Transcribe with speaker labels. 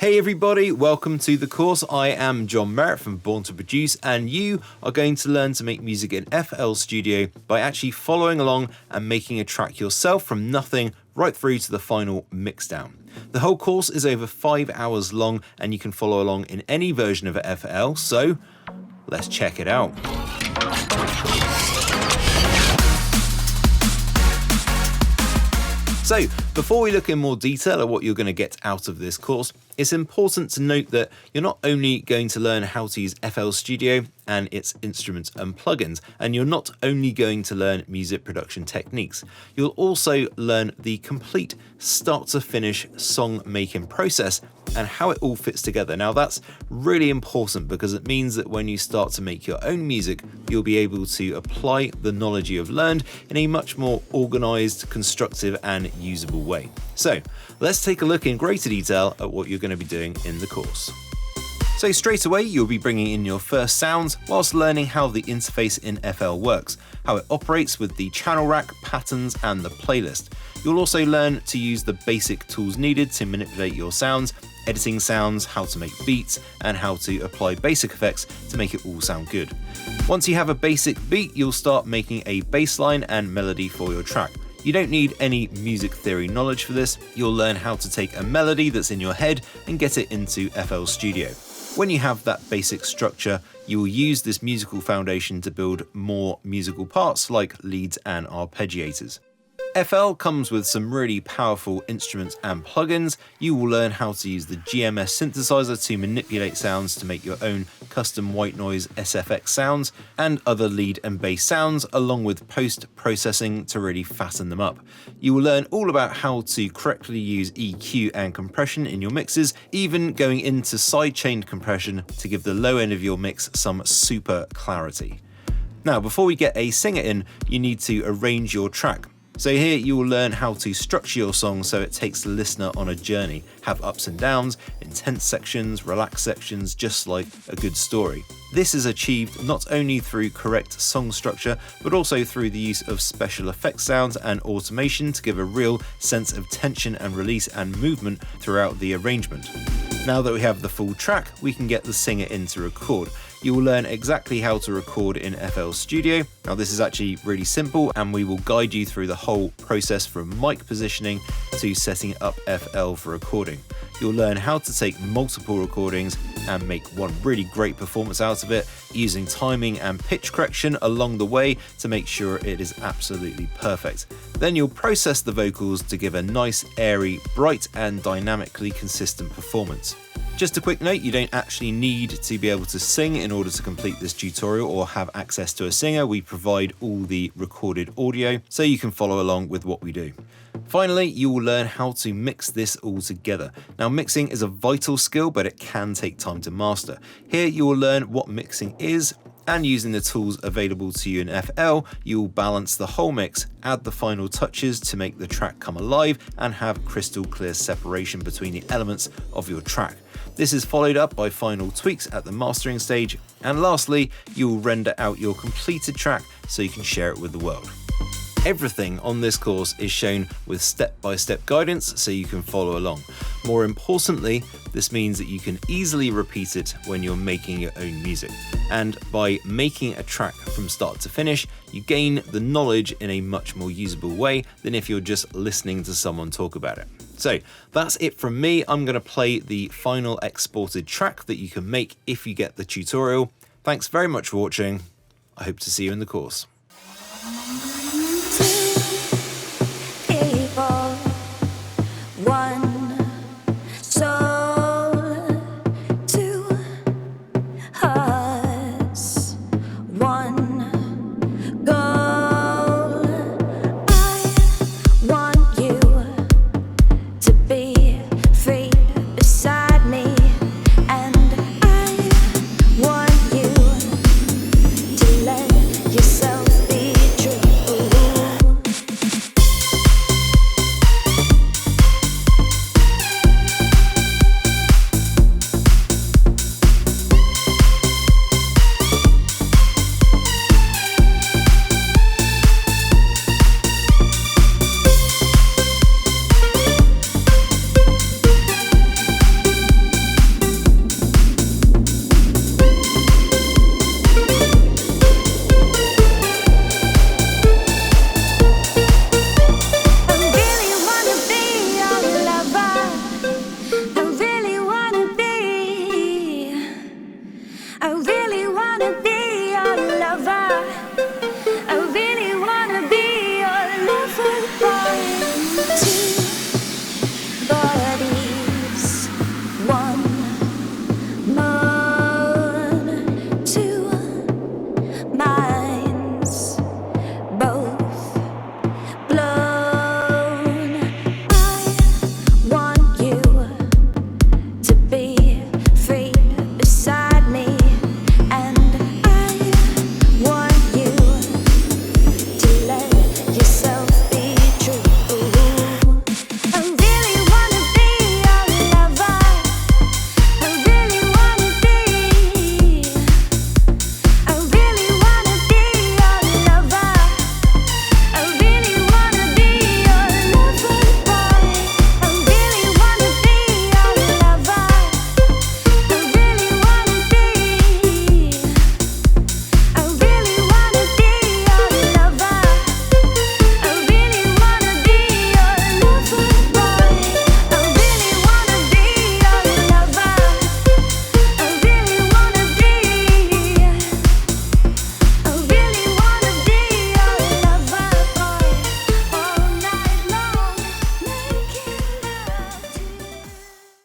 Speaker 1: Hey everybody, welcome to the course. I am John Merritt from Born to Produce, and you are going to learn to make music in FL Studio by actually following along and making a track yourself from nothing right through to the final mixdown. The whole course is over 5 hours long and you can follow along in any version of FL, so let's check it out. So, before we look in more detail at what you're going to get out of this course, it's important to note that you're not only going to learn how to use FL Studio and its instruments and plugins, and you're not only going to learn music production techniques, you'll also learn the complete start to finish song making process and how it all fits together. Now that's really important because it means that when you start to make your own music, you'll be able to apply the knowledge you have learned in a much more organized, constructive and usable way. So let's take a look in greater detail at what you're going to be doing in the course. So straight away, you'll be bringing in your first sounds whilst learning how the interface in FL works, how it operates with the channel rack, patterns and the playlist. You'll also learn to use the basic tools needed to manipulate your sounds, editing sounds, how to make beats, and how to apply basic effects to make it all sound good. Once you have a basic beat, you'll start making a bass line and melody for your track. You don't need any music theory knowledge for this. You'll learn how to take a melody that's in your head and get it into FL Studio. When you have that basic structure, you will use this musical foundation to build more musical parts like leads and arpeggiators. FL comes with some really powerful instruments and plugins. You will learn how to use the GMS synthesizer to manipulate sounds to make your own custom white noise SFX sounds and other lead and bass sounds, along with post-processing to really fatten them up. You will learn all about how to correctly use EQ and compression in your mixes, even going into sidechained compression to give the low end of your mix some super clarity. Now, before we get a singer in, you need to arrange your track. So here you will learn how to structure your song so it takes the listener on a journey, have ups and downs, intense sections, relaxed sections, just like a good story. This is achieved not only through correct song structure, but also through the use of special effects sounds and automation to give a real sense of tension and release and movement throughout the arrangement. Now that we have the full track, we can get the singer in to record. You will learn exactly how to record in FL Studio. Now this is actually really simple and we will guide you through the whole process from mic positioning to setting up FL for recording. You'll learn how to take multiple recordings and make one really great performance out of it, using timing and pitch correction along the way to make sure it is absolutely perfect. Then you'll process the vocals to give a nice, airy, bright and dynamically consistent performance. Just a quick note, you don't actually need to be able to sing in order to complete this tutorial or have access to a singer. We provide all the recorded audio so you can follow along with what we do. Finally, you will learn how to mix this all together. Now, mixing is a vital skill, but it can take time to master. Here you will learn what mixing is, and using the tools available to you in FL, you will balance the whole mix, add the final touches to make the track come alive, and have crystal clear separation between the elements of your track. This is followed up by final tweaks at the mastering stage, and lastly, you will render out your completed track so you can share it with the world. Everything on this course is shown with step-by-step guidance so you can follow along. More importantly, this means that you can easily repeat it when you're making your own music. And by making a track from start to finish, you gain the knowledge in a much more usable way than if you're just listening to someone talk about it. So that's it from me. I'm going to play the final exported track that you can make if you get the tutorial. Thanks very much for watching. I hope to see you in the course.